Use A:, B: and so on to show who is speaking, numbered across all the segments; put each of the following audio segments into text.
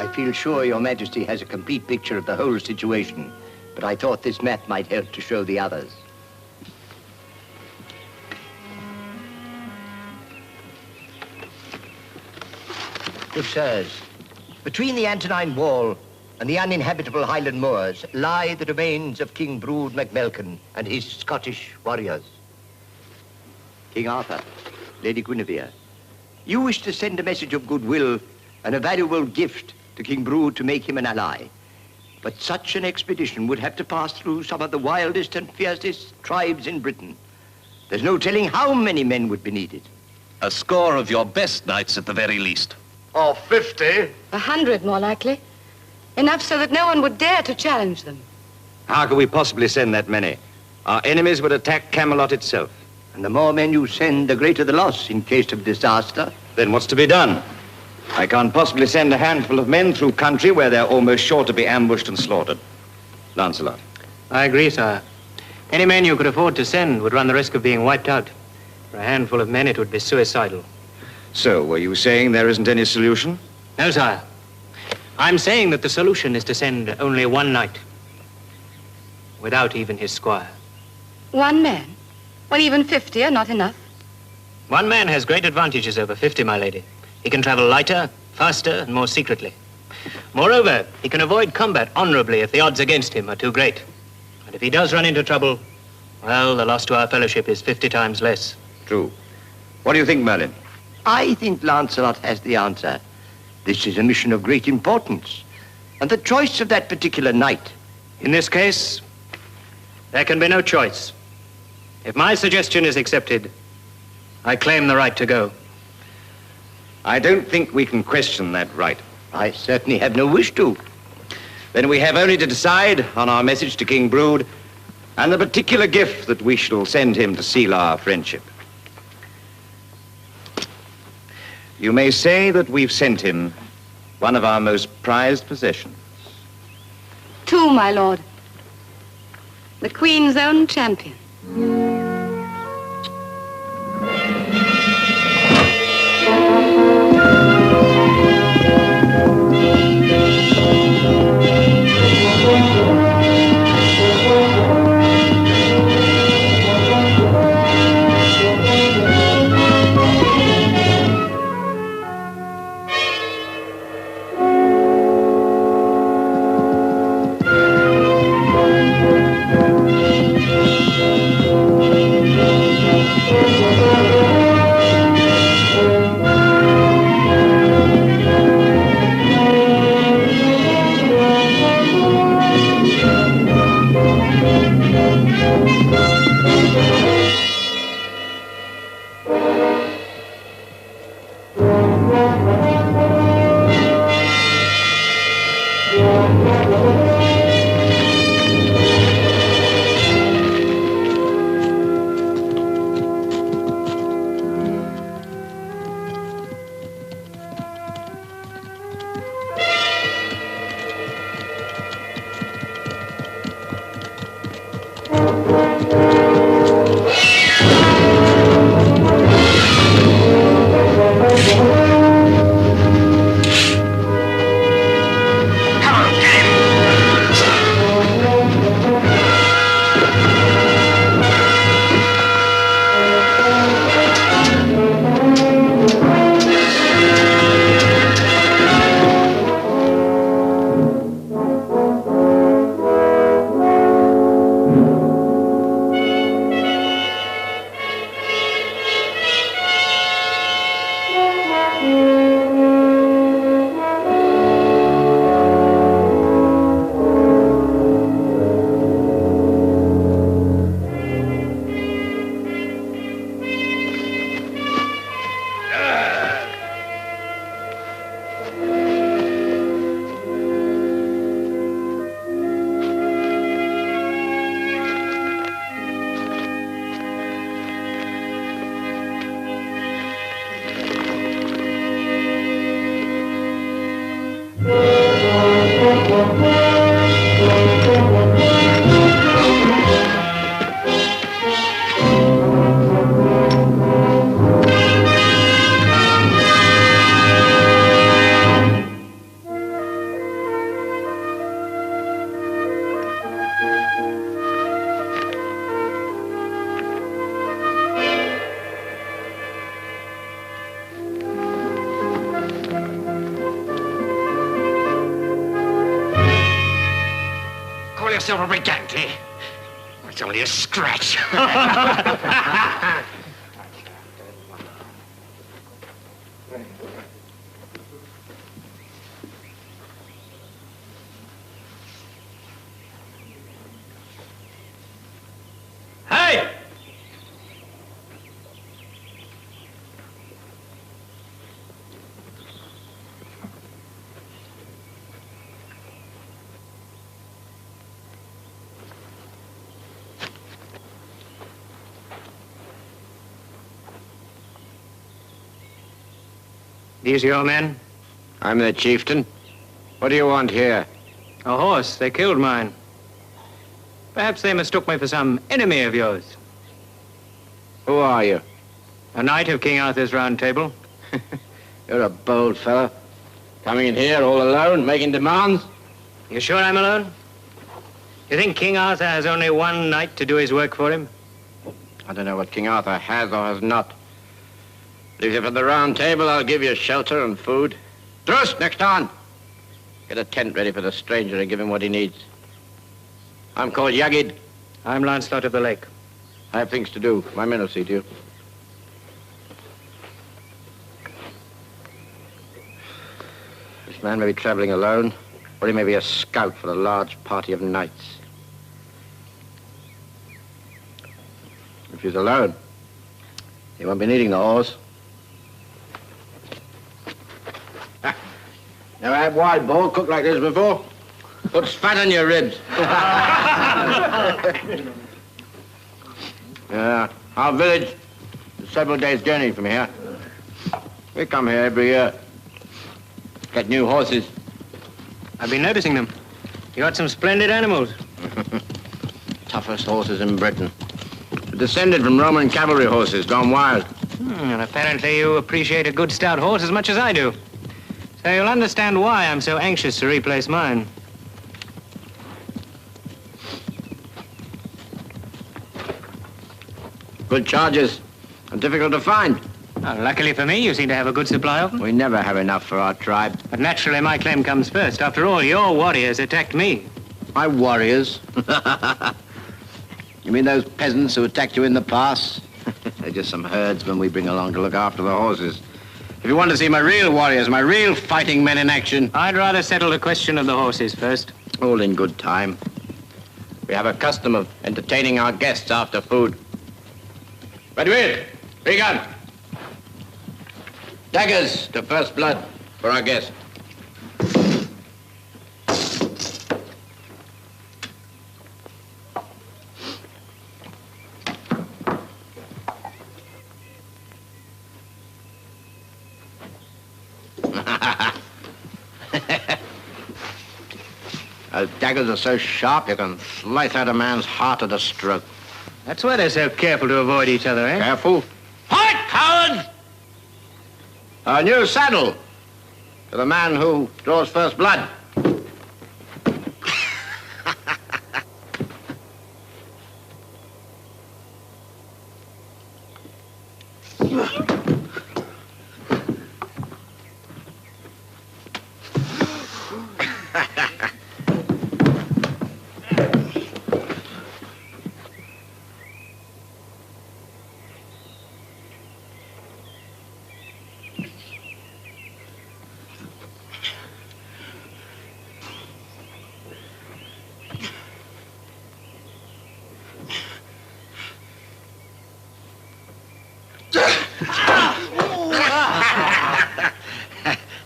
A: I feel sure Your Majesty has a complete picture of the whole situation, but I thought this map might help to show the others. Good sirs, between the Antonine Wall and the uninhabitable Highland moors lie the domains of King Brude MacMelcon and his Scottish warriors. King Arthur, Lady Guinevere, you wish to send a message of goodwill and a valuable gift to King Brude to make him an ally. But such an expedition would have to pass through some of the wildest and fiercest tribes in Britain. There's no telling how many men would be needed.
B: A score of your best knights at the very least.
C: Or 50.
D: 100, more likely. Enough so that no one would dare to challenge them.
E: How could we possibly send that many? Our enemies would attack Camelot itself.
A: And the more men you send, the greater the loss in case of disaster.
E: Then what's to be done? I can't possibly send a handful of men through country where they're almost sure to be ambushed and slaughtered. Lancelot.
F: I agree, sire. Any men you could afford to send would run the risk of being wiped out. For a handful of men, it would be suicidal.
E: So, were you saying there isn't any solution?
F: No, sire. I'm saying that the solution is to send only one knight. Without even his squire.
D: One man? Well, even 50 are not enough.
F: One man has great advantages over 50, my lady. He can travel lighter, faster, and more secretly. Moreover, he can avoid combat honorably if the odds against him are too great. And if he does run into trouble, well, the loss to our fellowship is 50 times less.
E: True. What do you think, Merlin?
A: I think Lancelot has the answer. This is a mission of great importance. And the choice of that particular knight.
F: In this case, there can be no choice. If my suggestion is accepted, I claim the right to go.
E: I don't think we can question that right.
A: I certainly have no wish to.
E: Then we have only to decide on our message to King Brude and the particular gift that we shall send him to seal our friendship. You may say that we've sent him one of our most prized possessions.
D: 2, my lord. The Queen's own champion.
E: Brigante. It's only a scratch.
F: Hey! These your men?
E: I'm the chieftain. What do you want here?
F: A horse. They killed mine. Perhaps they mistook me for some enemy of yours.
E: Who are you?
F: A knight of King Arthur's Round Table.
E: You're a bold fellow. Coming in here all alone, making demands?
F: You sure I'm alone? You think King Arthur has only one knight to do his work for him?
E: I don't know what King Arthur has or has not. But if you're from the Round Table, I'll give you shelter and food. Truce, next on. Get a tent ready for the stranger and give him what he needs. I'm called Yagid.
F: I'm Lancelot of the Lake.
E: I have things to do. My men will see to you. This man may be traveling alone, or he may be a scout for a large party of knights. If he's alone, he won't be needing the horse. Never had wild boar cooked like this before? Puts fat on your ribs. Yeah, our village is several days' journey from here. We come here every year. Get new horses.
F: I've been noticing them. You got some splendid animals.
E: Toughest horses in Britain. Descended from Roman cavalry horses, gone wild.
F: And apparently you appreciate a good stout horse as much as I do. So you'll understand why I'm so anxious to replace mine.
E: Good chargers, and difficult to find.
F: Well, luckily for me, you seem to have a good supply of them.
E: We never have enough for our tribe.
F: But naturally, my claim comes first. After all, your warriors attacked me.
E: My warriors? You mean those peasants who attacked you in the pass? They're just some herdsmen we bring along to look after the horses. If you want to see my real warriors, my real fighting men in action...
F: I'd rather settle the question of the horses first.
E: All in good time. We have a custom of entertaining our guests after food. Bedouin, begun. Daggers to first blood for our guest. Those daggers are so sharp you can slice out a man's heart at a stroke.
F: That's why they're so careful to avoid each other, eh?
E: Careful. Fight, cowards! A new saddle to the man who draws first blood.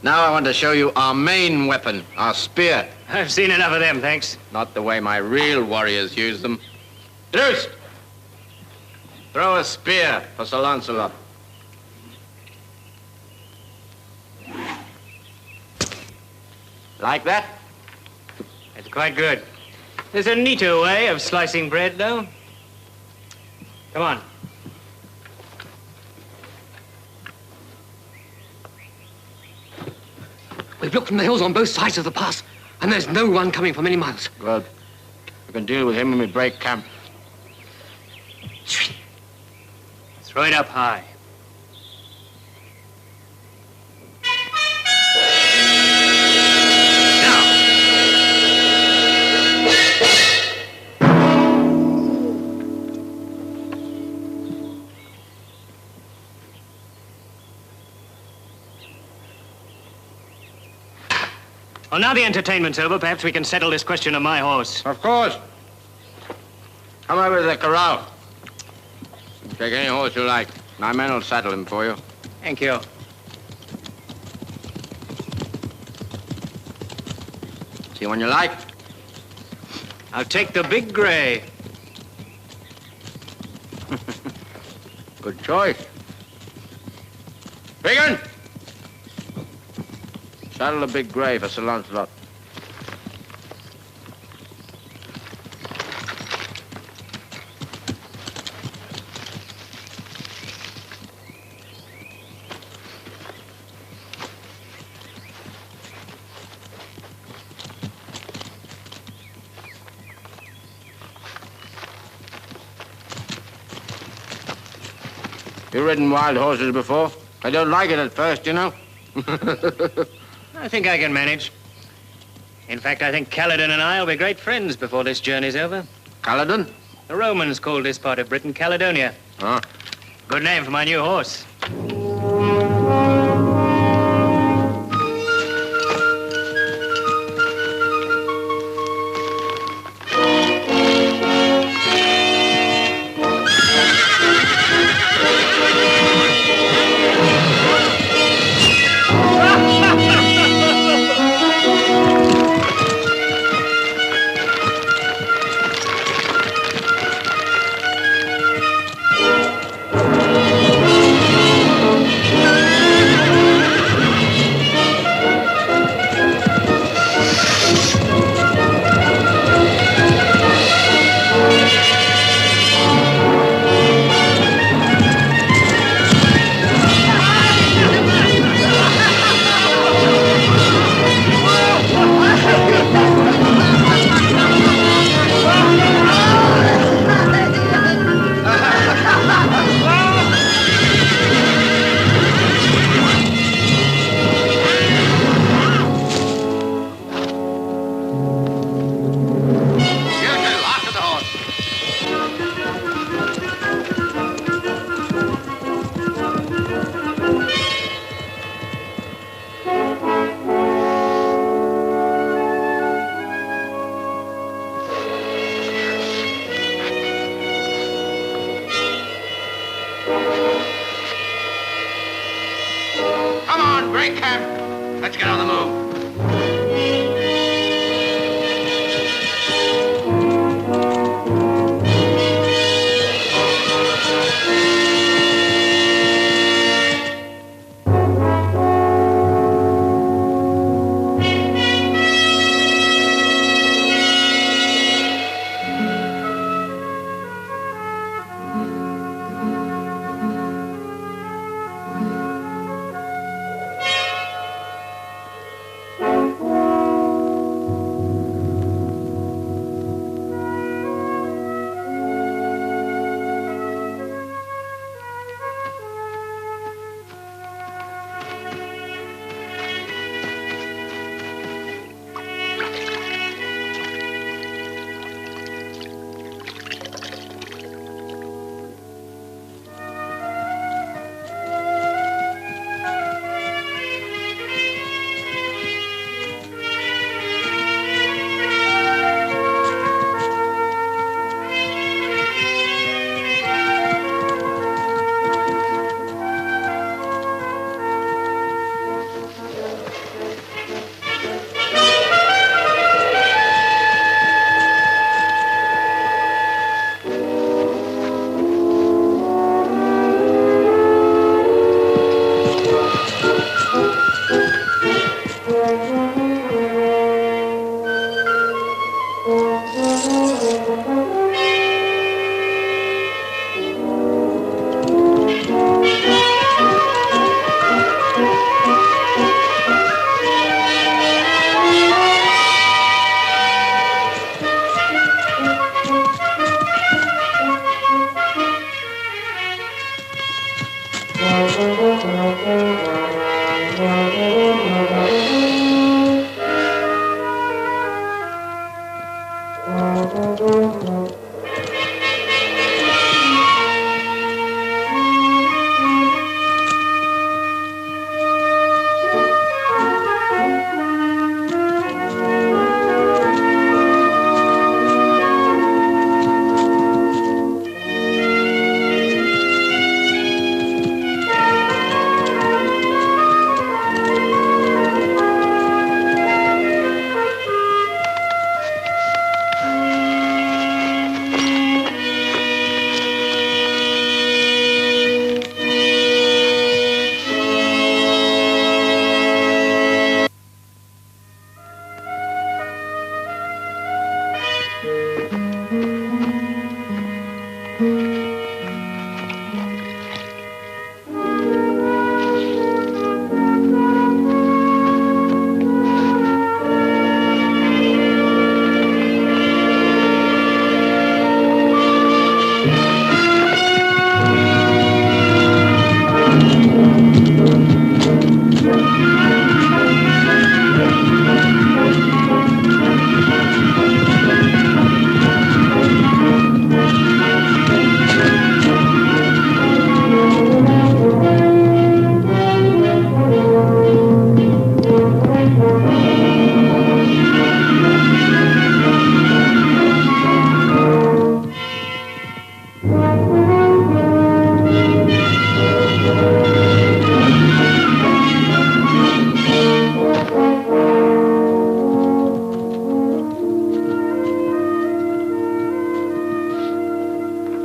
E: Now I want to show you our main weapon, our spear.
F: I've seen enough of them, thanks.
E: Not the way my real warriors use them. Truce! Throw a spear for Sir Lancelot. Like that?
F: It's quite good. There's a neater way of slicing bread, though. Come on.
C: We've looked from the hills on both sides of the pass, and there's no one coming for many miles.
E: Good. We can deal with him when we break camp.
F: Throw it up high. Now. Well, now the entertainment's over, perhaps we can settle this question of my horse.
E: Of course. Come over to the corral. Take any horse you like. My men will saddle him for you.
F: Thank you.
E: See one you like?
F: I'll take the big gray.
E: Good choice. Regan! Saddle the big gray for Sir Lancelot. You ridden wild horses before? I don't like it at first, you know.
F: I think I can manage. In fact, I think Caledon and I will be great friends before this journey's over.
E: Caledon?
F: The Romans called this part of Britain Caledonia.
E: Huh?
F: Good name for my new horse.
E: Come on, break camp. Let's get on the move.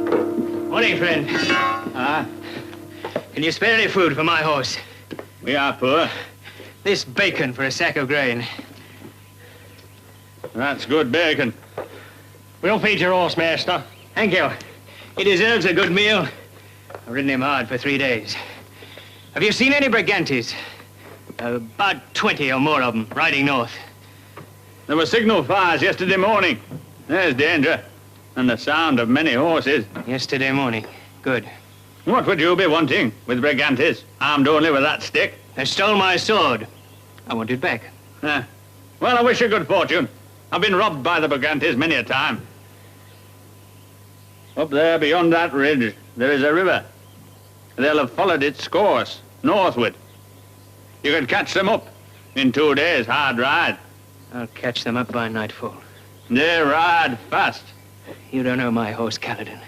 F: Morning, friend. Can you spare any food for my horse?
E: We are poor.
F: This bacon for a sack of grain.
E: That's good bacon.
F: We'll feed your horse, master. Thank you. He deserves a good meal. I've ridden him hard for 3 days. Have you seen any brigantes? About 20 or more of them riding north.
E: There were signal fires yesterday morning. There's danger. And the sound of many horses.
F: Yesterday morning. Good.
E: What would you be wanting with brigantes, armed only with that stick?
F: They stole my sword. I want it back.
E: Well, I wish you good fortune. I've been robbed by the brigantes many a time. Up there beyond that ridge, there is a river. They'll have followed its course, northward. You could catch them up in 2 days' hard ride.
F: I'll catch them up by nightfall.
E: They ride fast.
F: You don't know my horse, Caledon.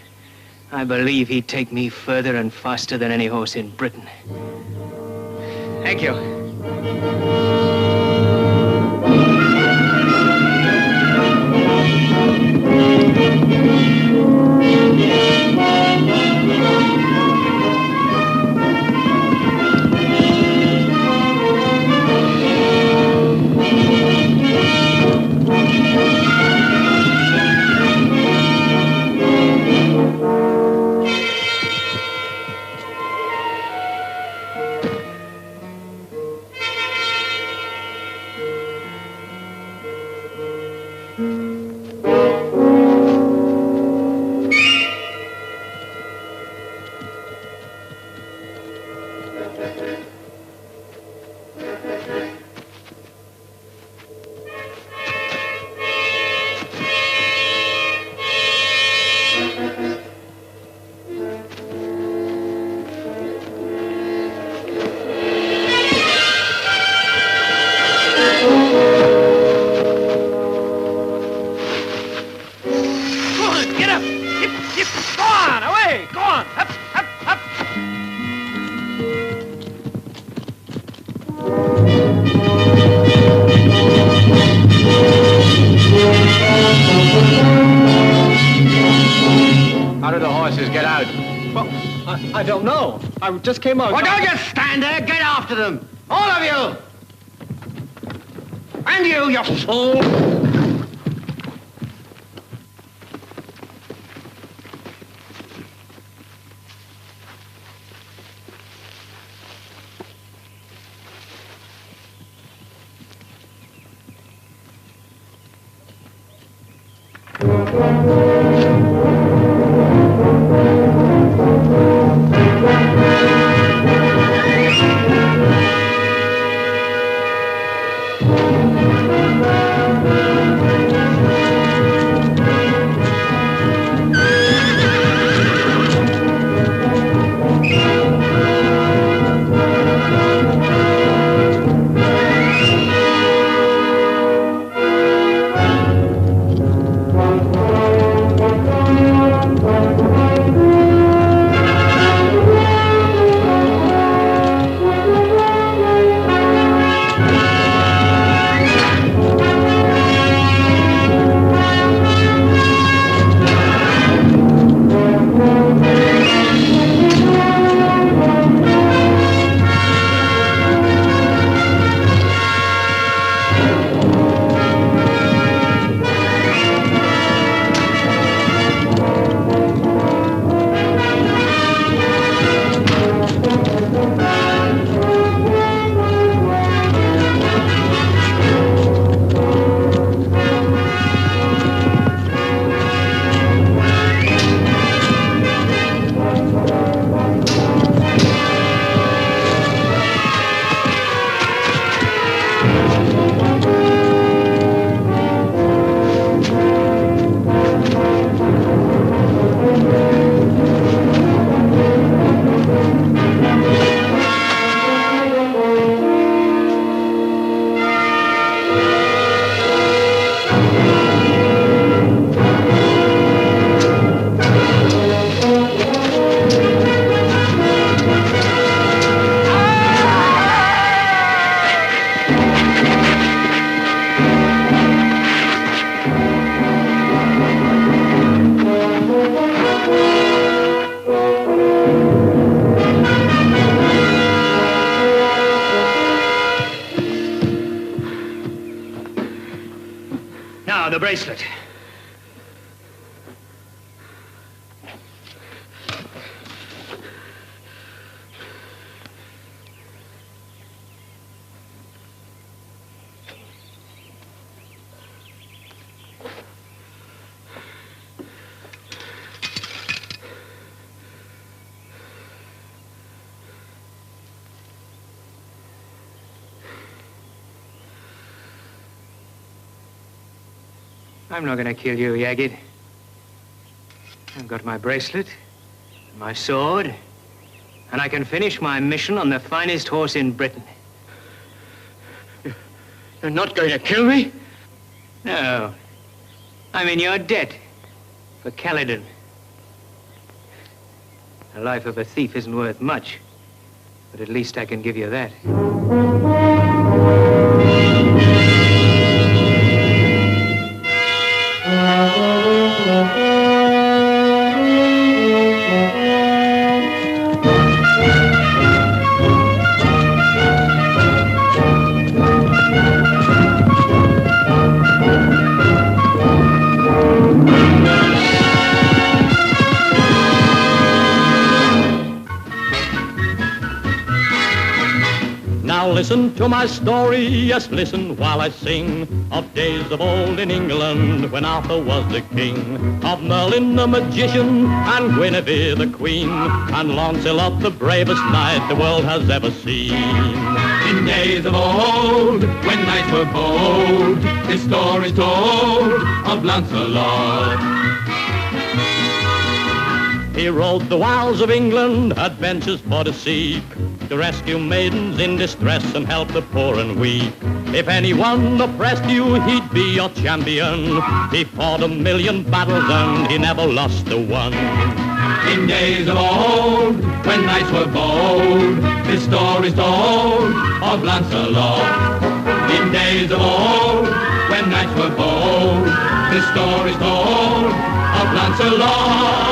F: I believe he'd take me further and faster than any horse in Britain. Thank you.
E: How did the horses get out?
C: Well, I don't know. I just came out.
E: Well, don't just stand there. Get after them. All of you. And you fool.
F: the bracelet. I'm not going to kill you, Yagid. I've got my bracelet, my sword, and I can finish my mission on the finest horse in Britain. You're not going to kill me? No. I'm in your debt for Caledon. The life of a thief isn't worth much, but at least I can give you that.
G: Listen to my story, yes, listen while I sing of days of old in England when Arthur was the king, of Merlin the magician and Guinevere the queen, and Lancelot the bravest knight the world has ever seen. In days of old, when knights were bold, his story's told of Lancelot. He rode the wilds of England, adventures for to seek, to rescue maidens in distress and help the poor and weak. If anyone oppressed you, he'd be your champion. He fought 1,000,000 battles and he never lost a one. In days of old, when knights were bold, his story's told of Lancelot. In days of old, when knights were bold, his story's told of Lancelot.